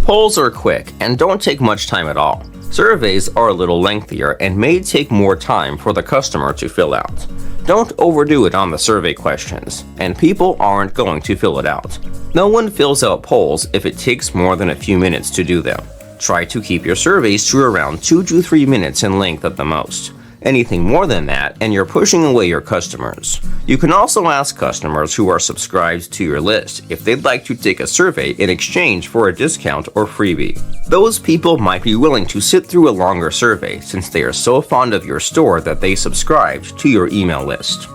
Polls are quick and don't take much time at all. Surveys are a little lengthier and may take more time for the customer to fill out. Don't overdo it on the survey questions, and people aren't going to fill it out. No one fills out polls if it takes more than a few minutes to do them. Try to keep your surveys to around 2 to 3 minutes in length at the most. Anything more than that, and you're pushing away your customers. You can also ask customers who are subscribed to your list if they'd like to take a survey in exchange for a discount or freebie. Those people might be willing to sit through a longer survey since they are so fond of your store that they subscribed to your email list.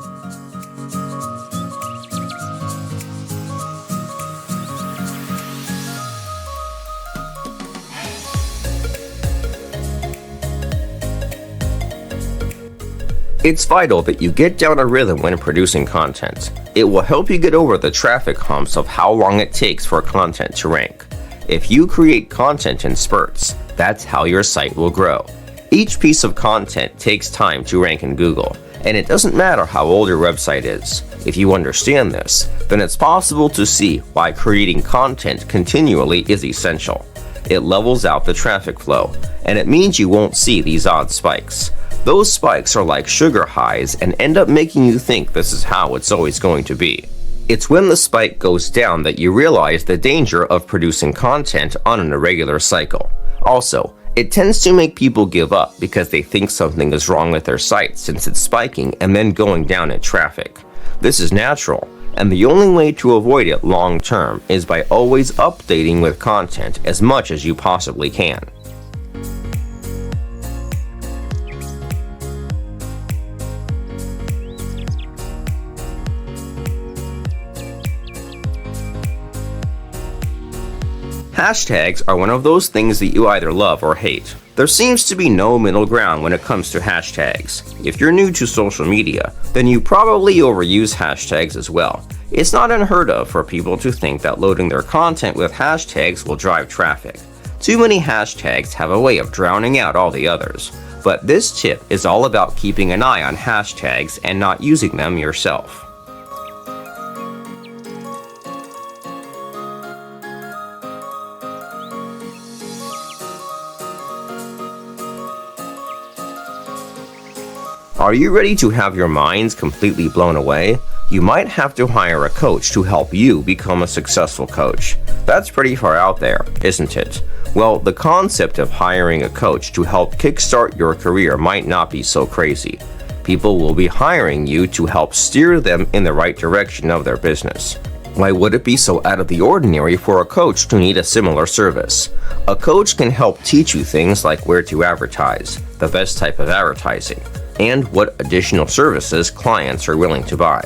It's vital that you get down a rhythm when producing content. It will help you get over the traffic humps of how long it takes for content to rank. If you create content in spurts, that's how your site will grow. Each piece of content takes time to rank in Google, and it doesn't matter how old your website is. If you understand this, then it's possible to see why creating content continually is essential. It levels out the traffic flow, and it means you won't see these odd spikes. Those spikes are like sugar highs and end up making you think this is how it's always going to be. It's when the spike goes down that you realize the danger of producing content on an irregular cycle. Also, it tends to make people give up because they think something is wrong with their site since it's spiking and then going down in traffic. This is natural, and the only way to avoid it long term is by always updating with content as much as you possibly can. Hashtags are one of those things that you either love or hate. There seems to be no middle ground when it comes to hashtags. If you're new to social media, then you probably overuse hashtags as well. It's not unheard of for people to think that loading their content with hashtags will drive traffic. Too many hashtags have a way of drowning out all the others. But this tip is all about keeping an eye on hashtags and not using them yourself. Are you ready to have your minds completely blown away? You might have to hire a coach to help you become a successful coach. That's pretty far out there, isn't it? Well, the concept of hiring a coach to help kickstart your career might not be so crazy. People will be hiring you to help steer them in the right direction of their business. Why would it be so out of the ordinary for a coach to need a similar service? A coach can help teach you things like where to advertise, the best type of advertising, and what additional services clients are willing to buy.